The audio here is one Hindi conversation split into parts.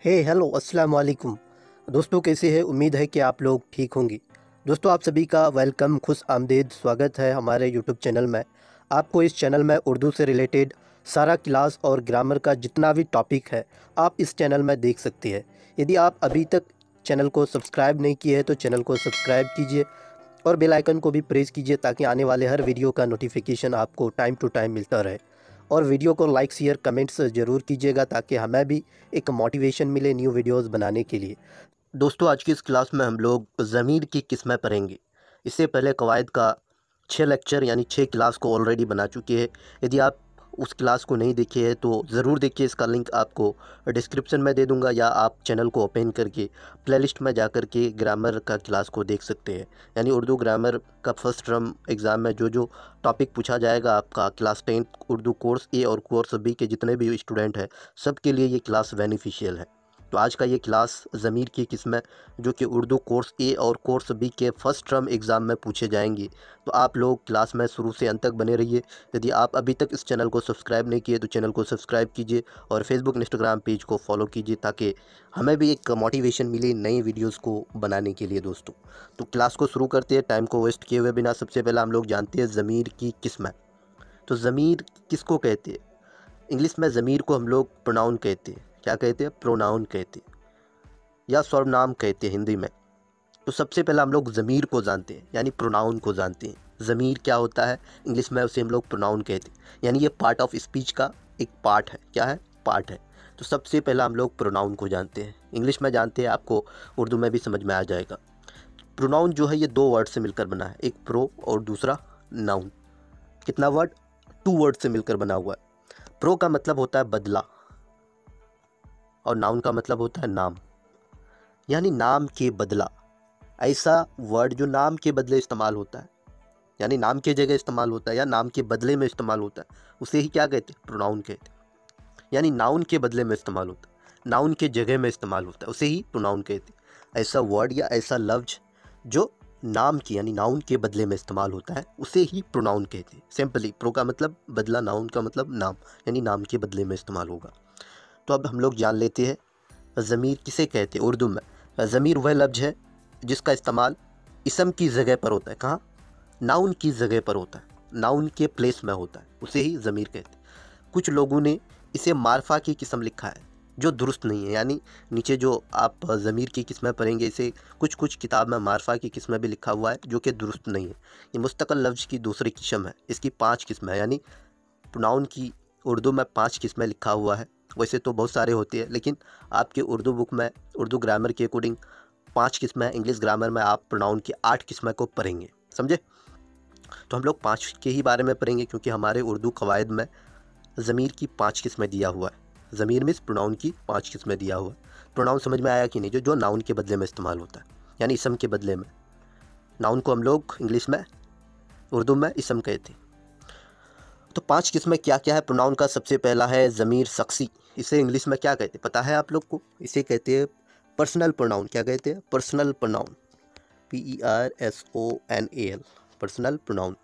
हेलो अस्सलाम वालेकुम। दोस्तों कैसे हैं? उम्मीद है कि आप लोग ठीक होंगे। दोस्तों आप सभी का वेलकम, खुश आमदीद स्वागत है हमारे यूट्यूब चैनल में। आपको इस चैनल में उर्दू से रिलेटेड सारा क्लास और ग्रामर का जितना भी टॉपिक है आप इस चैनल में देख सकते हैं। यदि आप अभी तक चैनल को सब्सक्राइब नहीं किए हैं तो चैनल को सब्सक्राइब कीजिए और बेल आइकन को भी प्रेस कीजिए ताकि आने वाले हर वीडियो का नोटिफिकेशन आपको टाइम टू टाइम मिलता रहे। और वीडियो को लाइक शेयर कमेंट्स ज़रूर कीजिएगा ताकि हमें भी एक मोटिवेशन मिले न्यू वीडियोस बनाने के लिए। दोस्तों आज की इस क्लास में हम लोग ज़मीर की किस्में पढ़ेंगे। इससे पहले कवायद का 6 लेक्चर यानी 6 क्लास को ऑलरेडी बना चुके हैं। यदि आप उस क्लास को नहीं देखे हैं तो ज़रूर देखिए, इसका लिंक आपको डिस्क्रिप्शन में दे दूंगा या आप चैनल को ओपन करके प्लेलिस्ट में जा कर के ग्रामर का क्लास को देख सकते हैं। यानी उर्दू ग्रामर का फर्स्ट टर्म एग्ज़ाम में जो जो टॉपिक पूछा जाएगा आपका क्लास 10 उर्दू कोर्स ए और कोर्स बी के जितने भी स्टूडेंट हैं सबके लिए ये क्लास बेनिफिशियल है। तो आज का ये क्लास ज़मीर की किस्में जो कि उर्दू कोर्स ए और कोर्स बी के फर्स्ट टर्म एग्ज़ाम में पूछे जाएंगे। तो आप लोग क्लास में शुरू से अंत तक बने रहिए। यदि आप अभी तक इस चैनल को सब्सक्राइब नहीं किए तो चैनल को सब्सक्राइब कीजिए और फेसबुक इंस्टाग्राम पेज को फॉलो कीजिए ताकि हमें भी एक मोटिवेशन मिले नई वीडियोज़ को बनाने के लिए। दोस्तों तो क्लास को शुरू करते हैं टाइम को वेस्ट किए हुए बिना। सबसे पहले हम लोग जानते हैं ज़मीर की किस्में। तो ज़मीर किसको कहते हैं? इंग्लिश में ज़मीर को हम लोग प्रोनाउन कहते हैं। क्या कहते हैं? प्रोनाउन कहते हैं या सर्वनाम कहते हैं हिंदी में। तो सबसे पहले हम लोग ज़मीर को जानते हैं यानी प्रोनाउन को जानते हैं। ज़मीर क्या होता है? इंग्लिश में उसे हम लोग प्रोनाउन कहते हैं यानी ये पार्ट ऑफ स्पीच का एक पार्ट है। क्या है? पार्ट है। तो सबसे पहले हम लोग प्रोनाउन को जानते हैं। इंग्लिश में जानते हैं, आपको उर्दू में भी समझ में आ जाएगा। प्रोनाउन जो है ये 2 वर्ड से मिलकर बना है, एक प्रो और दूसरा नाउन। कितना वर्ड? 2 वर्ड से मिलकर बना हुआ है। प्रो का मतलब होता है बदला और नाउन का मतलब होता है नाम, यानी नाम के बदला। ऐसा वर्ड जो नाम के बदले इस्तेमाल होता है यानी नाम के जगह इस्तेमाल होता है या नाम के बदले में इस्तेमाल होता है उसे ही क्या कहते हैं? प्रोनाउन कहते हैं। यानी नाउन के बदले में इस्तेमाल होता है, नाउन के जगह में इस्तेमाल होता है उसे ही प्रोनाउन कहते हैं। ऐसा वर्ड या ऐसा लफ्ज जो नाम की यानी नाउन के बदले में इस्तेमाल होता है उसे ही प्रोनाउन कहते हैं। सिंपली प्रो का मतलब बदला, नाउन का मतलब नाम, यानी नाम के बदले में इस्तेमाल होगा। तो अब हम लोग जान लेते हैं ज़मीर किसे कहते हैं उर्दू में। ज़मीर वह लफ्ज़ है जिसका इस्तेमाल इसम की जगह पर होता है। कहाँ? नाउन की जगह पर होता है, नाउन के प्लेस में होता है, उसे ही ज़मीर कहते हैं। कुछ लोगों ने इसे मारफा की किस्म लिखा है जो दुरुस्त नहीं है। यानी नीचे जो आप ज़मीर की किस्में पढ़ेंगे इसे कुछ कुछ किताब में मारफा की किस्में भी लिखा हुआ है जो कि दुरुस्त नहीं है। ये मुस्तक़ल लफ्ज़ की दूसरी किस्म है। इसकी 5 किस्में हैं, यानी प्रोनाउन की उर्दू में 5 किस्में लिखा हुआ है। वैसे तो बहुत सारे होती है लेकिन आपके उर्दू बुक में उर्दू ग्रामर के अकॉर्डिंग 5 किस्में, इंग्लिश ग्रामर में आप प्रोनाउन की 8 किस्में को पढ़ेंगे। समझे? तो हम लोग 5 के ही बारे में पढ़ेंगे क्योंकि हमारे उर्दू कवायद में ज़मीर की 5 किस्में दिया हुआ है। ज़मीर मीन्स प्रोनाउन की 5 किस्में दिया हुआ है। प्रोनाउन समझ में आया कि नहीं? जो नाउन के बदले में इस्तेमाल होता है यानी इसम के बदले में। नाउन को हम लोग इंग्लिश में, उर्दू में इसम कहते हैं। तो 5 किस्में क्या क्या है प्रोनाउन का? सबसे पहला है ज़मीर शख्सी। इसे इंग्लिश में क्या कहते हैं पता है आप लोग को? इसे कहते हैं पर्सनल प्रोनाउन। क्या कहते हैं? Personal pronoun, PERSONAL, personal pronoun.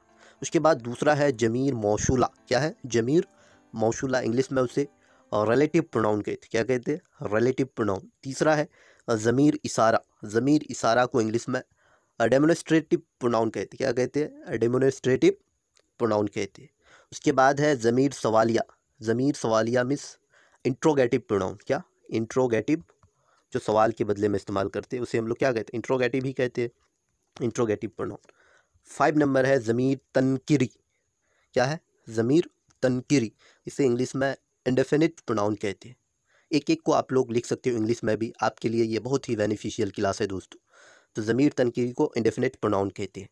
उसके बाद दूसरा है ज़मीर मौसूला। क्या है? ज़मीर मौसूला, इंग्लिश में उसे रिलेटिव प्रोनाउन कहते हैं। क्या कहते हैं? Relative pronoun. तीसरा है ज़मीर इशारा। ज़मीर इशारा को इंग्लिश में डेमोन्स्ट्रेटिव प्रोनाउन कहते हैं। क्या कहते हैं? डेमोन्स्ट्रेटिव प्रोनाउन कहते हैं। उसके बाद है ज़मीर सवालिया। ज़मीर सवालिया मीन्स इंट्रोगेटिव प्रोनाउन। क्या? इंट्रोगेटिव, जो सवाल के बदले में इस्तेमाल करते हैं उसे हम लोग क्या कहते हैं? इंट्रोगेटिव ही कहते हैं, इंट्रोगेटिव प्रोनाउन। 5 नंबर है ज़मीर तनकीरी। क्या है? ज़मीर तनकीरी, इसे इंग्लिश में इंडेफिनिट प्रोनाउन कहते हैं। एक एक को आप लोग लिख सकते हो इंग्लिश में भी, आपके लिए ये बहुत ही बेनिफिशियल क्लास है दोस्तों। तो ज़मीर तनकीरी को इंडेफिनिट प्रोनाउन कहते हैं।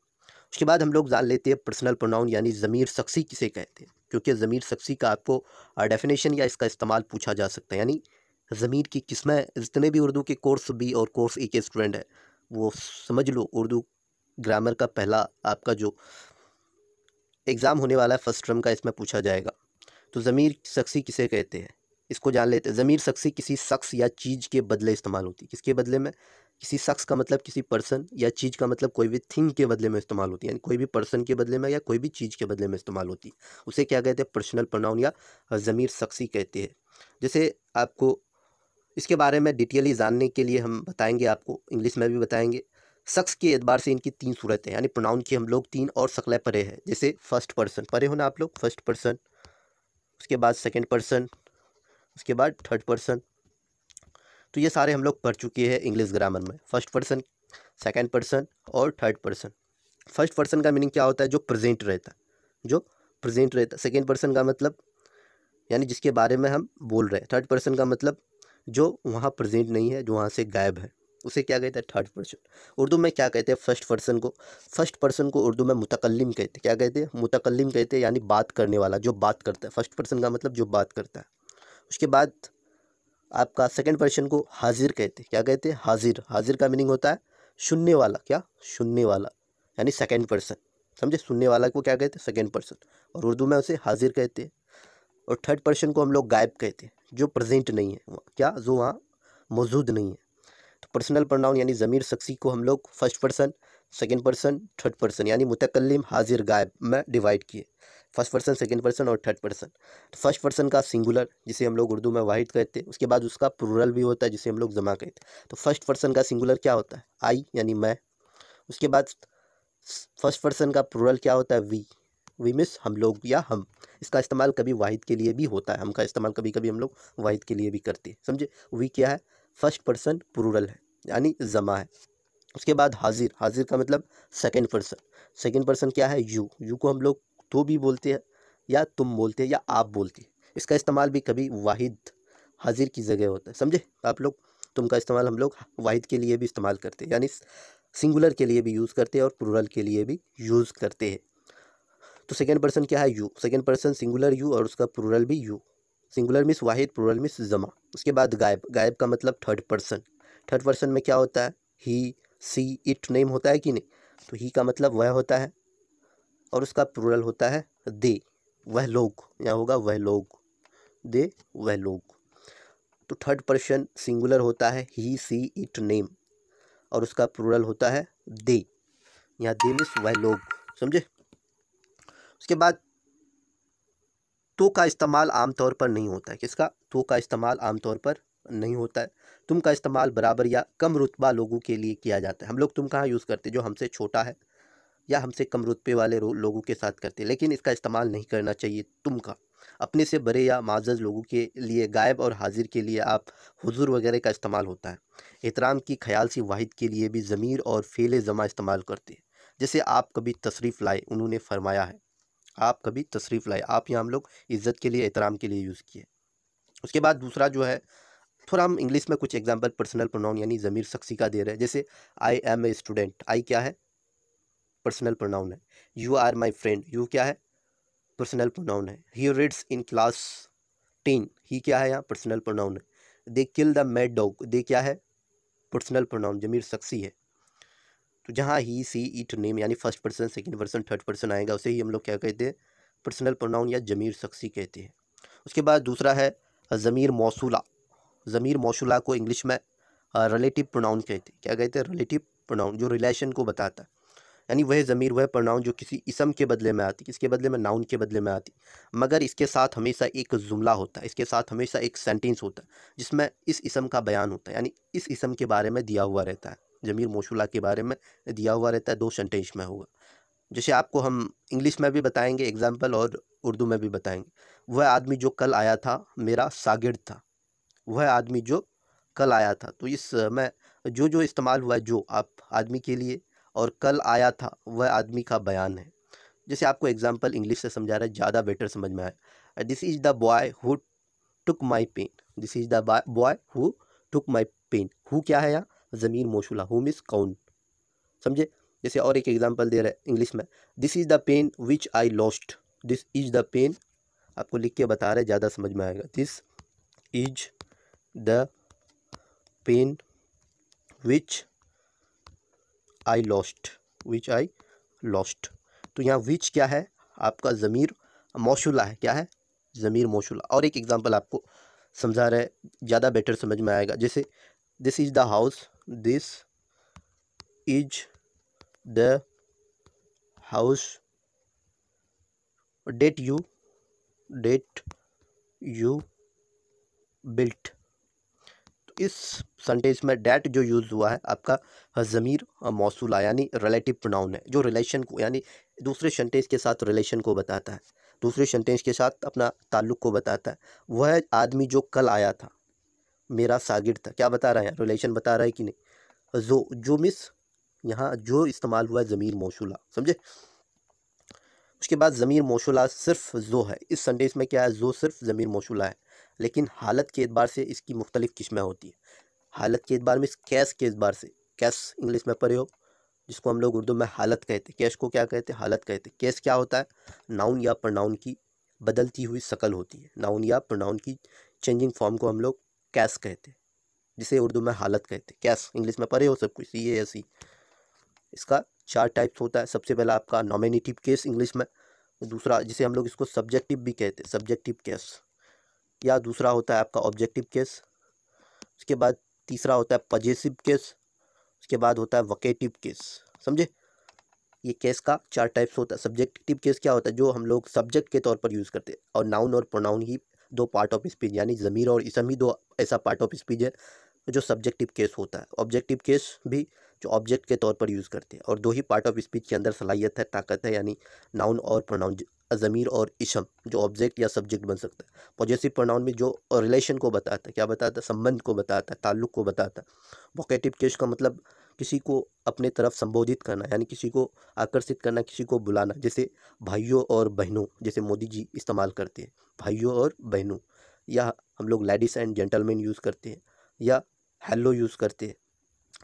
उसके बाद हम लोग जान लेते हैं पर्सनल प्रोनाउन यानी ज़मीर शख्सी किसे कहते हैं, क्योंकि ज़मीर शख्सी का आपको डेफिनेशन या इसका इस्तेमाल पूछा जा सकता है। यानी ज़मीर की किस्में जितने भी उर्दू के कोर्स बी और कोर्स ए के स्टूडेंट हैं वो समझ लो, उर्दू ग्रामर का पहला आपका जो एग्ज़ाम होने वाला है फर्स्ट टर्म का, इसमें पूछा जाएगा। तो ज़मीर शख्सी किसे कहते हैं इसको जान लेते हैं। ज़मीर शख्सी किसी शख्स या चीज़ के बदले इस्तेमाल होती है। किसके बदले में? किसी शख्स का मतलब किसी पर्सन, या चीज़ का मतलब कोई भी थिंग के बदले में इस्तेमाल होती है। यानी कोई भी पर्सन के बदले में या कोई भी चीज़ के बदले में इस्तेमाल होती है, उसे क्या कहते हैं? पर्सनल प्रोनाउन या ज़मीर शख्सी कहते हैं। जैसे आपको इसके बारे में डिटेयली जानने के लिए हम बताएंगे, आपको इंग्लिश में भी बताएंगे। शख्स के एतबार से इनकी 3 सूरतें, यानी प्रोनाउन की हम लोग 3 और शक्लें पढ़े हैं। जैसे फर्स्ट पर्सन पढ़े हो ना आप लोग, फर्स्ट पर्सन, उसके बाद सेकंड पर्सन, उसके बाद थर्ड पर्सन। तो ये सारे हम लोग पढ़ चुके हैं इंग्लिश ग्रामर में, फर्स्ट पर्सन, सेकंड पर्सन और थर्ड पर्सन। फर्स्ट पर्सन का मीनिंग क्या होता है? जो प्रेजेंट रहता है, जो प्रेजेंट रहता है। सेकंड पर्सन का मतलब यानी जिसके बारे में हम बोल रहे हैं। थर्ड पर्सन का मतलब जो वहाँ प्रेजेंट नहीं है, जो वहाँ से गायब है, उसे क्या कहते हैं? Third person. उर्दू में क्या कहते हैं फर्स्ट पर्सन को? फर्स्ट पर्सन को उर्दू में मुतकल्लिम कहते हैं। क्या कहते हैं? मुतकल्लिम कहते हैं, यानी बात करने वाला, जो बात करता है। फर्स्ट पर्सन का मतलब जो बात करता है। उसके बाद आपका सेकंड पर्सन को हाजिर कहते हैं। क्या कहते हैं? हाजिर। हाजिर का मीनिंग होता है सुनने वाला। क्या? सुनने वाला, यानी सेकंड पर्सन। समझे? सुनने वाला को क्या कहते हैं? सेकंड पर्सन, और उर्दू में उसे हाजिर कहते हैं। और थर्ड पर्सन को हम लोग गायब कहते हैं, जो प्रेजेंट नहीं है, क्या, जो वहाँ मौजूद नहीं है। तो पर्सनल प्रोनाउन यानी ज़मीर शख्सी को हम लोग first person, second person, third person यानी मुतकल्लिम, हाजिर, गायब में डिवाइड किए। फर्स्ट पर्सन, सेकंड पर्सन और थर्ड पर्सन। तो फर्स्ट पर्सन का सिंगुलर, जिसे हम लोग उर्दू में वाहिद कहते हैं। उसके बाद उसका प्लूरल भी होता है, जिसे हम लोग जमा कहते हैं। तो फर्स्ट पर्सन का सिंगुलर क्या होता है? आई, यानी मैं। उसके बाद फर्स्ट पर्सन का प्लूरल क्या होता है? वी मीन्स हम लोग या हम। इसका इस्तेमाल कभी वाहिद के लिए भी होता है, हम का इस्तेमाल कभी कभी हम लोग वाहिद के लिए भी करते हैं। समझे? वी क्या है? फर्स्ट पर्सन प्लूरल है, यानी जमा है। उसके बाद हाजिर। हाजिर का मतलब सेकंड पर्सन। सेकंड पर्सन क्या है? यू। यू को हम लोग तो भी बोलते हैं, या तुम बोलते हैं, या आप बोलते हैं। इसका इस्तेमाल भी कभी वाहिद हाजिर की जगह होता है। समझे आप लोग? तुम का इस्तेमाल हम लोग वाहिद के लिए भी इस्तेमाल करते हैं, यानी सिंगुलर के लिए भी यूज़ करते हैं और प्लूरल के लिए भी यूज़ करते हैं। तो सेकंड पर्सन क्या है? You. Second person singular you और उसका प्लूरल भी यू। सिंगुलर मीन्स वाहिद, प्लूरल मीन्स जमा। उसके बाद गायब। गायब का मतलब थर्ड पर्सन। थर्ड पर्सन में क्या होता है? ही, सी, इट नेम होता है कि नहीं? तो ही का मतलब वह होता है, और उसका प्लूरल होता है दे, वह लोग। यहाँ होगा वह लोग, दे, वह लोग। तो थर्ड पर्सन सिंगुलर होता है ही, सी, इट नेम, और उसका प्लूरल होता है दे। यहाँ दे मीन्स वह लोग। समझे? उसके बाद तो का इस्तेमाल आमतौर पर नहीं होता है। किसका? तो का इस्तेमाल आमतौर पर नहीं होता है। तुम का इस्तेमाल बराबर या कम रुतबा लोगों के लिए किया जाता है। हम लोग तुम कहाँ यूज़ करते हैं? जो हमसे छोटा है या हमसे कम रुतबे वाले लोगों के साथ करते हैं। लेकिन इसका इस्तेमाल नहीं करना चाहिए तुम का। अपने से बड़े या माज़ज़ लोगों के लिए, गायब और हाजिर के लिए आप हुजूर वगैरह का इस्तेमाल होता है। एहतराम की ख्याल सी वाहिद के लिए भी ज़मीर और फ़ेल जमा इस्तेमाल करते हैं। जैसे आप कभी तशरीफ़ लाए, उन्होंने फरमाया है। आप कभी तशरीफ़ लाए, आप यहाँ हम लोग इज़्ज़त के लिए, एहतराम के लिए यूज़ किए। उसके बाद दूसरा जो है, थोड़ा हम इंग्लिश में कुछ एग्जांपल पर्सनल प्रोनाउन यानी ज़मीर शख्सी का दे रहे हैं। जैसे I M a student. I क्या है? पर्सनल प्रोनाउन है। You are my friend. You क्या है? पर्सनल प्रोनाउन है। He reads in class 10। ही क्या है? यहाँ पर्सनल प्रोनाउन है। दे किल द मैड डॉग। दे क्या है? पर्सनल प्रोनाउन, ज़मीर शख्सी है। तो जहाँ ही, सी, इट, नेम यानी first person, second person, third person आएगा, उसे ही हम लोग क्या कहते हैं? पर्सनल प्रोनाउन या ज़मीर शख्सी कहते हैं। उसके बाद दूसरा है ज़मीर मौसूला। ज़मीर मौसूला को इंग्लिश में रिलेटिव प्रोनाउन कहते हैं। क्या कहते हैं? रिलेटिव प्रोनाउन, जो रिलेशन को बताता है। यानी वह ज़मीर, वह प्रोनाउन जो किसी इसम के बदले में आती, किसके बदले में? नाउन के बदले में आती, मगर इसके साथ हमेशा एक जुमला होता है, इसके साथ हमेशा एक सेंटेंस होता है, जिसमें इस इसम का बयान होता है, यानी इस इसम के बारे में दिया हुआ रहता है। ज़मीर मौसूला के बारे में दिया हुआ रहता है, 2 सेंटेंस में होगा। जैसे आपको हम इंग्लिश में भी बताएंगे एग्जाम्पल, और उर्दू में भी बताएंगे। वह आदमी जो कल आया था मेरा शागिर्द था। वह आदमी जो कल आया था, तो इस में जो जो इस्तेमाल हुआ है, जो आप आदमी के लिए, और कल आया था वह आदमी का बयान है। जैसे आपको एग्जांपल इंग्लिश से समझा रहा है, ज़्यादा बेटर समझ में आए। This is the boy who took my pen. This is the boy who took my pen. Who क्या है? यहाँ ज़मीर मौसूला, हु मीन्स कौन। समझे? जैसे और एक एग्जांपल दे रहा है इंग्लिश में, this is the pen which I lost. This is the pen, आपको लिख के बता रहे, ज़्यादा समझ में आएगा। This is the pen which I lost, which I lost. तो यहाँ विच क्या है? आपका ज़मीर मौसूला है। क्या है? ज़मीर मौसूला। और एक एग्जांपल आपको समझा रहे, ज़्यादा बेटर समझ में आएगा। जैसे this is the house. This is the house that you built. इस सेंटेंस में डैट जो यूज़ हुआ है आपका ज़मीर मौसूला यानी रिलेटिव प्रोनाउन है, जो रिलेशन को यानी दूसरे सेंटेंस के साथ रिलेशन को बताता है, दूसरे सेंटेंस के साथ अपना ताल्लुक़ को बताता है। वह आदमी जो कल आया था मेरा शागिर्द था, क्या बता रहा है, रिलेशन बता रहा है कि नहीं। जो मिस यहाँ जो इस्तेमाल हुआ है ज़मीर मौसूला, समझे। उसके बाद ज़मीर मौसूला सिर्फ जो है, इस सेंटेंस में क्या है, जो सिर्फ ज़मीर मौसूला है, लेकिन हालत के एतबार से इसकी मुख्तलिफ़ किस्में होती है। हालत के एतबार में, कैस के एतबार से, कैस इंग्लिश में पढ़े हो, जिसको हम लोग उर्दू में हालत कहते हैं, कैश को क्या कहते हैं, हालत कहते हैं। कैस क्या होता है, नाउन या प्रोनाउन की बदलती हुई शक्ल होती है, नाउन या प्रोनाउन की चेंजिंग फॉर्म को हम लोग कैस कहते हैं, जिसे उर्दू में हालत कहते हैं। कैस इंग्लिश में पढ़े हो सब कुछ, CASE। इसका 4 टाइप्स होता है। सबसे पहला आपका नॉमिनेटिव केस इंग्लिश में, दूसरा जिसे हम लोग इसको सब्जेक्टिव भी कहते हैं, सब्जेक्टिव केस, या दूसरा होता है आपका ऑब्जेक्टिव केस। उसके बाद तीसरा होता है पजेसिव केस, उसके बाद होता है वोकेटिव केस, समझे। ये केस का 4 टाइप्स होता है। सब्जेक्टिव केस क्या होता है, जो हम लोग सब्जेक्ट के तौर पर यूज़ करते हैं, और नाउन और pronoun he 2 part of speech, यानी ज़मीर और इसम ही 2 ऐसा पार्ट ऑफ स्पीच है जो सब्जेक्टिव केस होता है। ऑब्जेक्टिव केस भी जो ऑब्जेक्ट के तौर पर यूज़ करते हैं, और 2 ही पार्ट ऑफ स्पीच के अंदर सलाहियत है, ताकत है, यानी नाउन और प्रोनाउन, ज़मीर और इसम, जो ऑब्जेक्ट या सब्जेक्ट बन सकता है। पॉजेसिव प्रोनाउन में जो रिलेशन को बताता है, क्या बताता है, संबंध को बताता है, ताल्लुक़ को बताता है। वोकेटिव केस का मतलब किसी को अपने तरफ संबोधित करना, यानी किसी को आकर्षित करना, किसी को बुलाना, जैसे भाइयों और बहनों, जैसे मोदी जी इस्तेमाल करते हैं, भाइयों और बहनों, या हम लोग लेडीज़ एंड जेंटलमैन यूज़ करते हैं, या हेलो यूज़ करते हैं।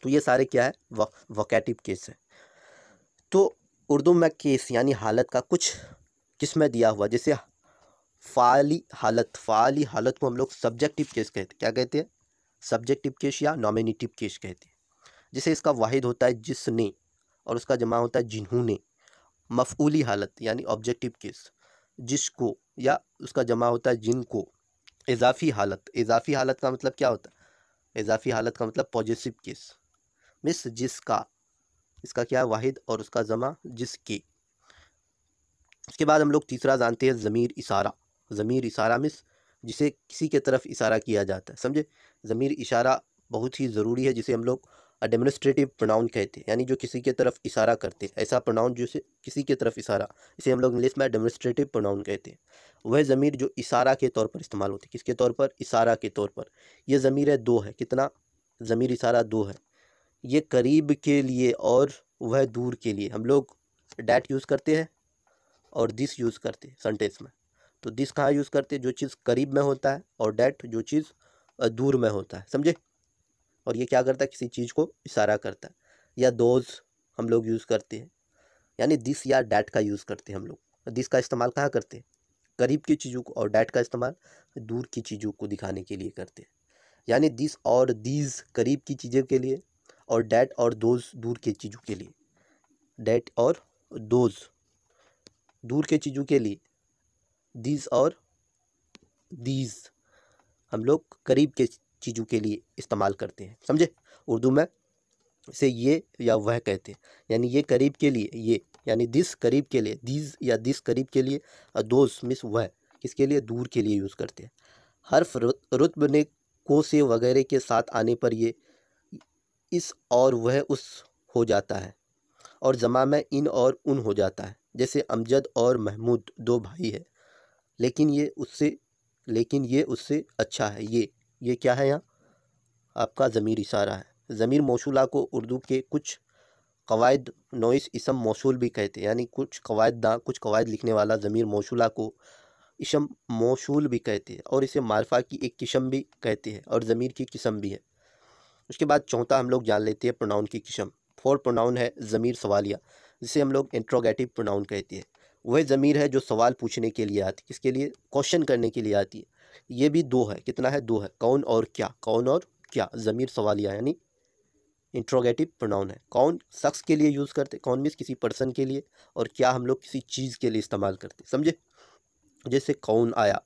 तो ये सारे क्या है, वोकेटिव केस है। तो उर्दू में केस यानी हालत का कुछ किस्में दिया हुआ, जैसे फ़ाली हालत, फ़ाली हालत को हम लोग सब्जेक्टिव केस कहते हैं, क्या कहते हैं, सब्जेक्टिव केस या नॉमिनेटिव केस कहते हैं। जैसे इसका वाहिद होता है जिसने, और उसका जमा होता है जिन्होंने। मफ़ऊली हालत यानी ऑब्जेक्टिव केस, जिसको, या उसका जमा होता है जिनको। इज़ाफ़ी हालत, इज़ाफ़ी हालत का मतलब क्या होता है, इज़ाफ़ी हालत का मतलब पॉजेसिव केस, मिस जिसका, इसका क्या है, वाहिद, और उसका जमा जिसके। उसके बाद हम लोग तीसरा जानते हैं ज़मीर इशारा। ज़मीर इशारा मिस जिसे किसी के तरफ इशारा किया जाता है, समझे। ज़मीर इशारा बहुत ही ज़रूरी है, जिसे हम लोग डेमोन्स्ट्रेटिव प्रोनाउन कहते हैं, यानी जो किसी के तरफ इशारा करते हैं, ऐसा प्रोनाउन जिसे किसी के तरफ इशारा, इसे हम लोग इंग्लिश में डेमोन्स्ट्रेटिव प्रोनाउन कहते हैं। वह ज़मीर जो इशारा के तौर पर इस्तेमाल होती है, किसके तौर पर, इशारा के तौर पर। यह ज़मीर है 2 है, कितना, ज़मीर इशारा 2 है। ये करीब के लिए और वह दूर के लिए हम लोग डैट यूज़ करते हैं और दिस यूज़ करते हैं सेंटेंस में। तो दिस कहाँ यूज़ करते हैं, जो चीज़ करीब में होता है, और डैट जो चीज़ दूर में होता है, समझे। और ये क्या करता है, किसी चीज़ को इशारा करता है। या दोज हम लोग यूज़ करते हैं, यानी दिस या डैट का यूज़ करते हैं हम लोग। दिस का इस्तेमाल कहाँ करते हैं, करीब की चीज़ों को, और डैट का इस्तेमाल दूर की चीज़ों को दिखाने के लिए करते हैं। यानी दिस और दीज करीब की चीज़ों के लिए, और डैट और दोज दूर की चीज़ों के लिए। डैट और दोज दूर के चीज़ों के लिए, दीज और दीज हम लोग करीब के चीज़ों के लिए इस्तेमाल करते हैं, समझे। उर्दू में इसे ये या वह कहते हैं, यानी ये करीब के लिए, ये यानी दिस करीब के लिए, दीज या दिस करीब के लिए, और दोज मिस वह किसके लिए, दूर के लिए यूज़ करते हैं। हर्फ रुत्ब ने को से वगैरह के साथ आने पर ये इस और वह उस हो जाता है, और जमा में इन और उन हो जाता है। जैसे अमजद और महमूद 2 भाई है, लेकिन ये उससे अच्छा है। ये क्या है, यहाँ आपका ज़मीर इशारा है। ज़मीर मौसूला को उर्दू के कुछ कवायद नोइस इसम मौसूल भी कहते हैं, यानी कुछ कवायद लिखने वाला ज़मीर मौसूला को इसम मौसूल भी कहते हैं, और इसे मार्फा की एक किस्म भी कहते हैं, और ज़मीर की किस्म भी है। उसके बाद चौथा हम लोग जान लेते हैं प्रोनाउन की किस्म। 4 प्रोनाउन है ज़मीर सवालिया, जिसे हम लोग इंट्रोगेटिव प्रोनाउन कहते हैं। वह ज़मीर है जो सवाल पूछने के लिए आती है, किसके लिए, क्वेश्चन करने के लिए आती है। ये भी 2 है, कितना है, 2 है, कौन और क्या, कौन और क्या। ज़मीर सवालिया यानी इंट्रोगेटिव प्रोनाउन है। कौन शख्स के लिए यूज़ करते, कौन मीन्स किसी पर्सन के लिए, और क्या हम लोग किसी चीज़ के लिए इस्तेमाल करते, समझे। जैसे कौन आया,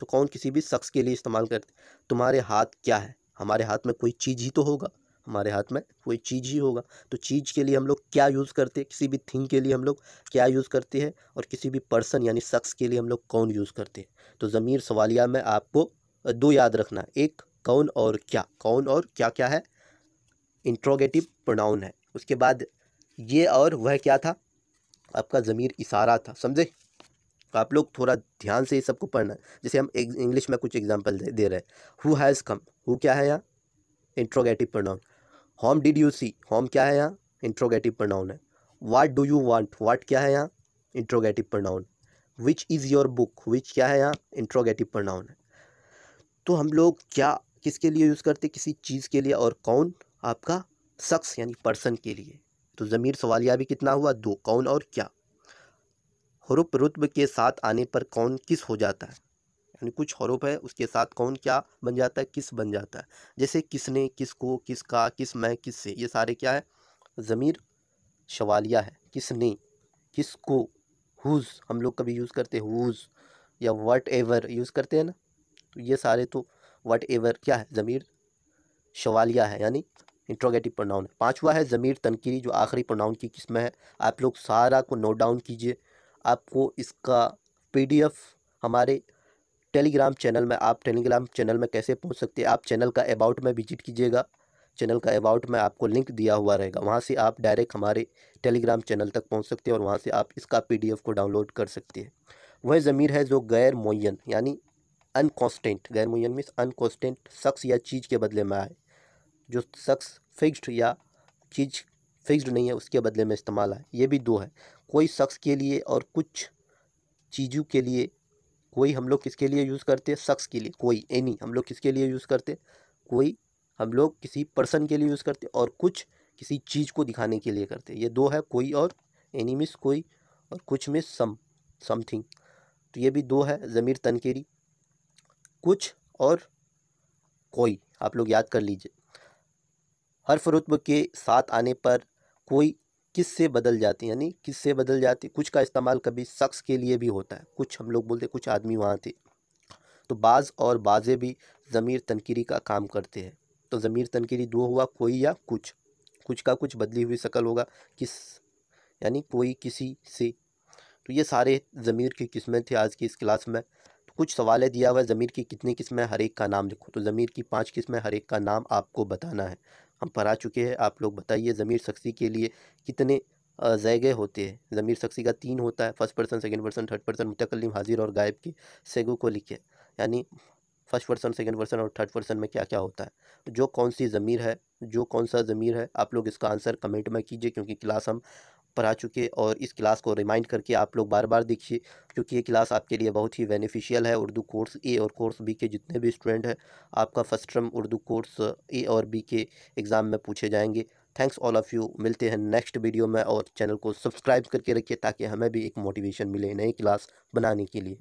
तो कौन किसी भी शख्स के लिए इस्तेमाल करते। तुम्हारे हाथ क्या है, हमारे हाथ में कोई चीज़ ही तो होगा, हमारे हाथ में कोई चीज़ ही होगा। तो चीज़ के लिए हम लोग क्या यूज़ करते हैं, किसी भी थिंग के लिए हम लोग क्या यूज़ करते हैं, और किसी भी पर्सन यानी शख्स के लिए हम लोग कौन यूज़ करते हैं। तो ज़मीर सवालिया में आपको 2 याद रखना है, एक कौन और क्या, कौन और क्या क्या है, इंट्रोगेटिव प्रोनाउन है। उसके बाद ये और वह क्या था, आपका ज़मीर इशारा था, समझे। आप लोग थोड़ा ध्यान से ये सबको पढ़ना है। जैसे हम इंग्लिश में कुछ एग्जांपल दे रहे हैं। हु हैज़ कम, हु क्या है यहाँ, interrogative pronoun. Whom did you see, whom क्या है यहाँ, इंट्रोगेटिव प्रोनाउन है। What do you want, what क्या है यहाँ, interrogative pronoun. Which is your book, which क्या है यहाँ, इंट्रोगेटिव प्रोनाउन है। तो हम लोग क्या किसके लिए यूज़ करते, किसी चीज़ के लिए, और कौन आपका शख्स यानी पर्सन के लिए। तो ज़मीर सवालिया भी कितना हुआ, 2, कौन और क्या। हुरूफ रुत्ब के साथ आने पर कौन किस हो जाता है, यानी कुछ हरूफ है उसके साथ कौन क्या बन जाता है, किस बन जाता है। जैसे किसने, किसको, किसका, किस में, किससे, ये सारे क्या है, ज़मीर सवालिया है। किसने, किसको, हुज़ हम लोग कभी यूज़ करते हैं, हुज़, या वट एवर यूज़ करते हैं ना, तो ये सारे तो वट एवर क्या है, ज़मीर सवालिया है, यानी इंट्रोगेटिव प्रोनाउन है। पांचवा है ज़मीर तनकीरी, जो आखिरी प्रोनाउन की किस्म है। आप लोग सारा को नोट डाउन कीजिए। आपको इसका पीडीएफ हमारे टेलीग्राम चैनल में, आप टेलीग्राम चैनल में कैसे पहुंच सकते हैं, आप चैनल का अबाउट में विजिट कीजिएगा। चैनल का अबाउट में आपको लिंक दिया हुआ रहेगा, वहां से आप डायरेक्ट हमारे टेलीग्राम चैनल तक पहुंच सकते हैं और वहां से आप इसका पीडीएफ को डाउनलोड कर सकते हैं। वह ज़मीर है जो गैर मुय्यन यानी अनकॉन्स्टेंट, गैर मुय्यन मीन्स अनकॉन्स्टेंट, शख्स या चीज़ के बदले में आए। जो शख्स फिक्स्ड या चीज़ फिक्स्ड नहीं है उसके बदले में इस्तेमाल आए। ये भी 2 है, कोई शख्स के लिए और कुछ चीज़ों के लिए। कोई हम लोग किसके लिए यूज़ करते हैं, शख्स के लिए। कोई, एनी हम लोग किसके लिए यूज़ करते हैं, कोई हम लोग किसी पर्सन के लिए यूज़ करते हैं, और कुछ किसी चीज़ को दिखाने के लिए करते हैं। ये 2 है, कोई और एनी मिस कोई, और कुछ मिस सम, समथिंग। तो ये भी 2 है ज़मीर तनकीरी, कुछ और कोई, आप लोग याद कर लीजिए। हर्फ रुत्ब के साथ आने पर कोई किस से बदल जाती है, यानी किस से बदल जाती। कुछ का इस्तेमाल कभी शख्स के लिए भी होता है, कुछ हम लोग बोलते कुछ आदमी वहाँ थे। तो बाज़ और बाज़े भी ज़मीर तनकीरी का काम करते हैं। तो ज़मीर तनकीरी 2 हुआ, कोई या कुछ। कुछ का कुछ बदली हुई शक्ल होगा, किस यानी कोई किसी से। तो ये सारे ज़मीर की किस्में थे आज की इस क्लास में। तो कुछ सवाल दिया हुआ है, ज़मीर की कितनी किस्में, हर एक का नाम लिखो। तो ज़मीर की 5 किस्में, हर एक का नाम आपको बताना है। हम पढ़ा चुके हैं, आप लोग बताइए ज़मीर शख्सी के लिए कितने ज़ैगे होते हैं। ज़मीर शख्सी का 3 होता है, first person, second person, third person, मुतकल्लिम, हाजिर और गायब की सेगों को लिखे, यानी फर्स्ट पर्सन, सेकंड पर्सन और थर्ड पर्सन में क्या क्या होता है। जो कौन सी ज़मीर है, जो कौन सा ज़मीर है, आप लोग इसका आंसर कमेंट में कीजिए, क्योंकि क्लास हम पढ़ा चुके और इस क्लास को रिमाइंड करके आप लोग बार बार देखिए, क्योंकि ये क्लास आपके लिए बहुत ही बेनिफिशियल है। उर्दू कोर्स ए और कोर्स बी के जितने भी स्टूडेंट हैं, आपका फर्स्ट टर्म उर्दू कोर्स ए और बी के एग्ज़ाम में पूछे जाएंगे। थैंक्स ऑल ऑफ़ यू, मिलते हैं नेक्स्ट वीडियो में, और चैनल को सब्सक्राइब करके रखिए ताकि हमें भी एक मोटिवेशन मिले नई क्लास बनाने के लिए।